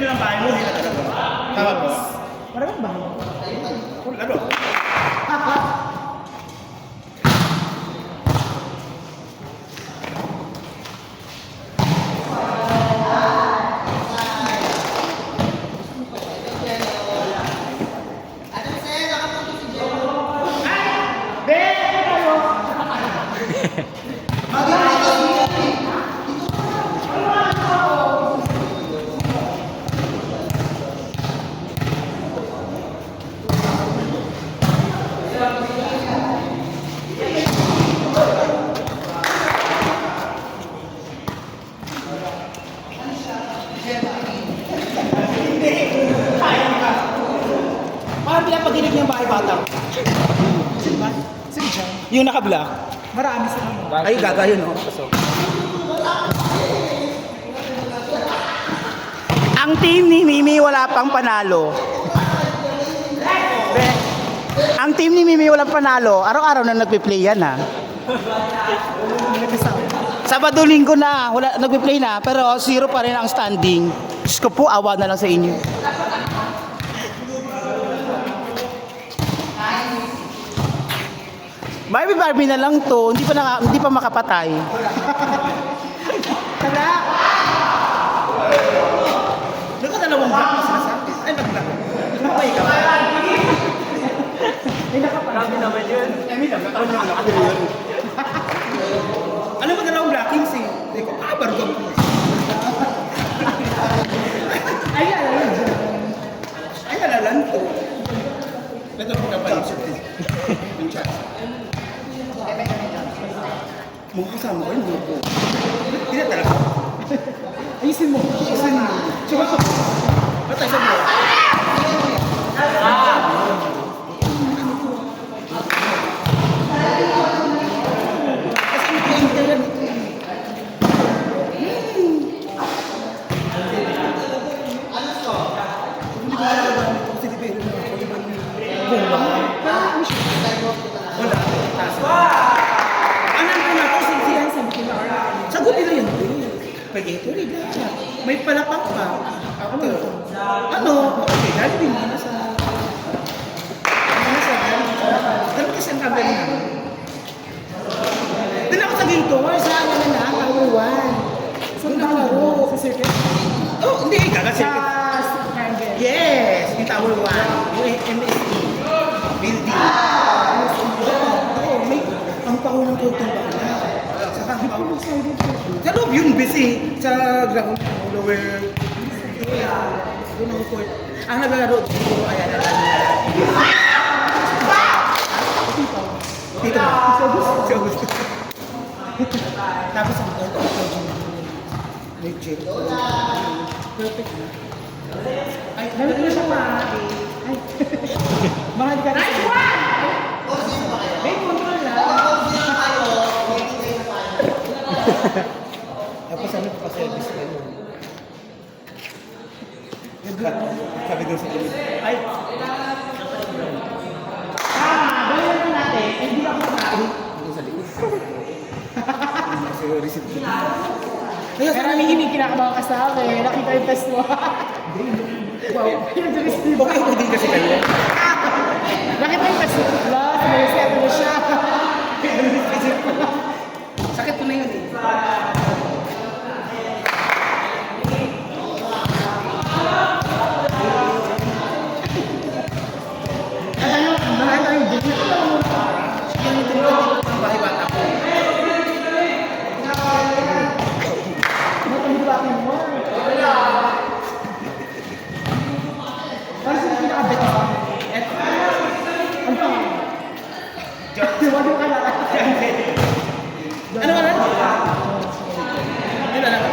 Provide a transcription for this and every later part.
ng bahay mo, hindi na talaga. Tapos, Maraming bahay. laro. Parang pinapagilig niya yung bahay bata. Sige dyan. Yung naka-black. Marami sila. Ay, gaga yun, no? Ang team ni Mimi wala pang panalo. Ang team ni Mimi walang panalo. Araw-araw na nagpi-play yan, ha. Sabado linggo na, wala nagpi-play na, pero 0 pa rin ang standing. Diyos ko po, awa na lang sa inyo. Barbie na lang to, hindi pa makapatay. Tala! Nagkadalawang black na sinasabi. Ay, nag-black. Nakapay ka. May nakaparami naman yun. Ay, may nagkakaroon naman ako yun. Alam mo, dalawang blackings eh. Hindi ko, barugam ko. Ay, alam. Ay, alalan ko. Ito po na pala yung chat. Mga kasama ko yun, mga po. Hindi na talaga. Ayusin mo. Kasi na. Tsaka ko. Ba't tayo sa buwan? Kasi may internet ito. Hindi ko alam kasi depende na ako. Wala. Anan ko na ito, sinsiyan sa mga sagot nila yun. Pwede ito rin. May palapang pa. After. Ano? Okay, galing din muna sa... Ganun kasi ang kabel na. Doon ako sa ginto. Sa ano na lang, Tower 1. Doon ako laro. Sa circuit? Oh, hindi. Gagasip. Sa triangle. Yes, yung Tower 1. Yung MSE. Building. Oo, may ang paunang tutong bakla. Saka ang paunang sa loob yun, busy. Sa ground, lower. Doon ang court. Ang naglalaro, siguro, ayan na lang. Dito mo. Si Augusto. Tapos ang court, legit. Perfect na. Ay, Dami ko na siya pa. Ay. Mahal ka na. Nice one! May control na. Tapos ano pa service ka yun? Sabi doon sa gilid. Ay! Gawin na natin. Hindi ako makain. Doon sa likod. Kasi receipt ko. Pero hindi kinakabahan ka sa akin. Nakita yung test mo. Wow. Okay, hindi kasi kayo. Nakita yung test mo. Wala, sinareset mo siya. Sakit ko na yun eh. Mahal lang yung digit mo. Yung tinuro ko ng bahay bata ko. Matang ba akin mo? Parang sila pinaka-bet mo. Ano pa nga? Huwag yung kalala. Ano ba na? Yun na lang.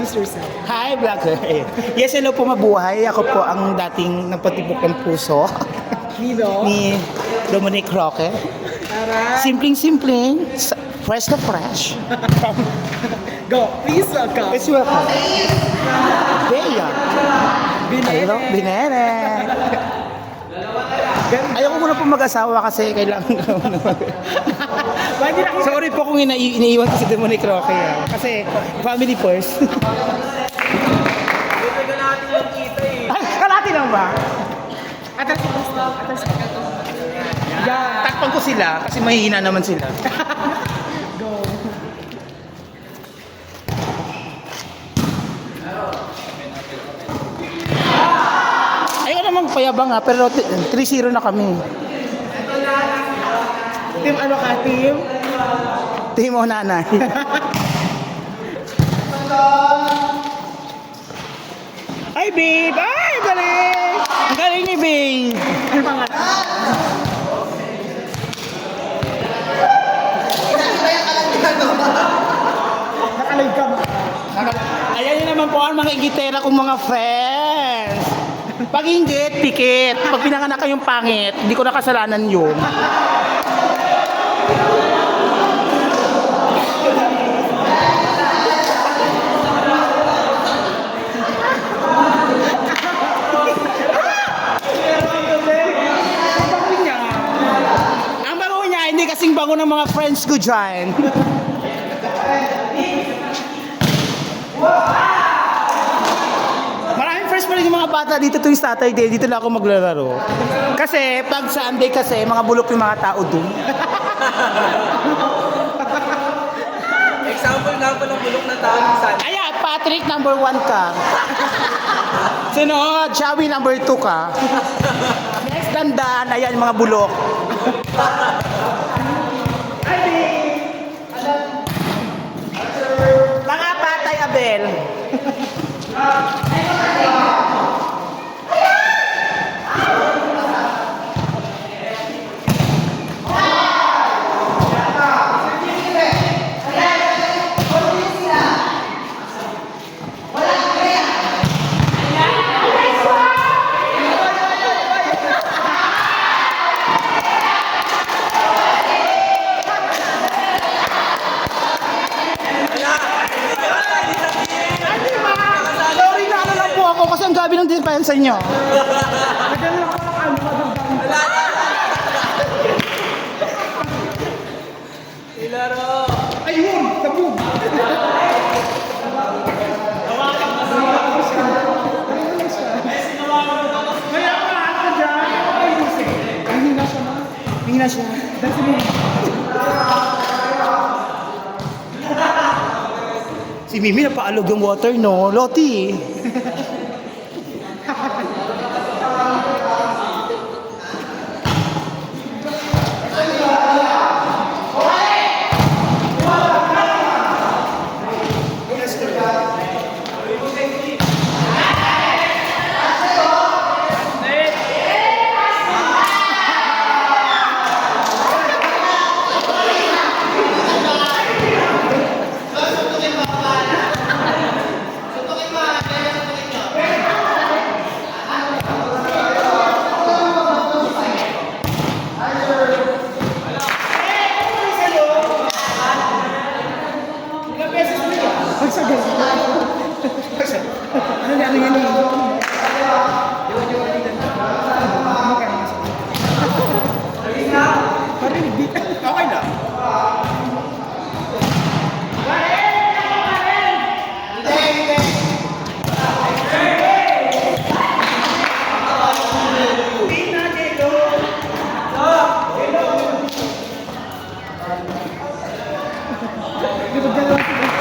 introduce yourself. Hi, vlogger. Yes, hello po, mabuhay. Ako po ang dating nagpatibok ng puso Nino? ni Dominic Roque. Tara. Simpleng-simpleng, fresh na fresh. Go. Please welcome. It's welcome. Bea. Hello, Binere. Ayoko muna po mag-asawa kasi kailangan ko na Bakit na kita? Sorry po kung iniiwan ko si Dominic Roque. Kasi family first. Ay, kalati lang ba? Atras ko gusto. Atras ko. Yeah. Takpan ko sila kasi mahihina naman sila. Go. Ayoko namang payabang ha, pero 3-0 na kami. Team ano ka, team? Team o nanay. Ay, babe! Ay, ang galing! Ang galing ni babe! Ano pangalan? Nakalive ka ba? Ayan yun naman po ang mga igitera kong mga friends. Pag inggit, pikit. Pag pinanganak kayong pangit, hindi ko nakasalanan yun. Ang bango niya, hindi kasing bango ng mga friends ko dyan. Maraming friends pa rin yung mga bata dito tuwing Saturday, dito lang ako maglalaro. Kasi pag Sunday kasi, mga bulok yung mga tao dun. Example nga po ng bulok na tao ng Sunday. Ayan, Patrick, number 1 ka. Sunod, Chawi, number 2 ka. Next, Dandan, ayan yung mga bulok. Mga patay, Abel. Sorry na ano lang po ako kasi ang gabi ng depensa nyo. Ilaro! Ayun! Sabog! Kaya ka, ano dyan? Hindi na siya na. Hindi na siya. Dahil sabihin. Si Mimi napaalog yung water, no? Loti. Pagsagal. Ano yan? Ano yan? Parinig dito. Okay lang.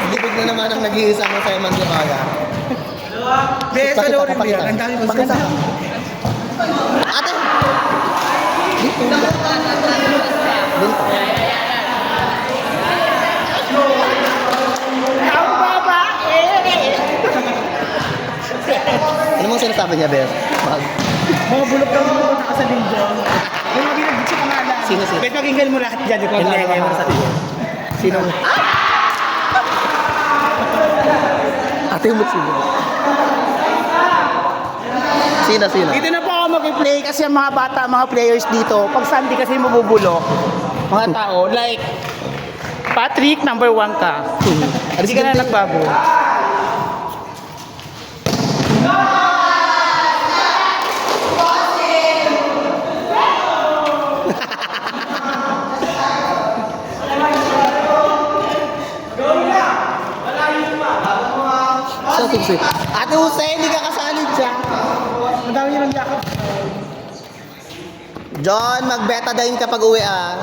Libig na naman ang nag-iisa mo sa Eman Dimaya. Dahil sa loob rin Pakita. yan. Ang dami ko Pakita. Ate! Dito. Ang babae! Ano mong sinasabi niya, Beth? Mga bulok daw yung punta ka sa video. Yung mga binagdit sa pangalan. Sino? Bet, pakinggan mo lahat dyan. Ikaw Kailangan ang mo sa Sino? Ate mo sino? Sino? Dito na po ako mag-play kasi ang mga bata, mga players dito, pag Sunday kasi mabubulok, mga tao, like, Patrick, number 1 ka. Hindi ka na nagbago. So, sip. Ate Jose, hindi ka kasali dyan. Madami niyo ng yakap. John, mag-betadine kapag uwi ah.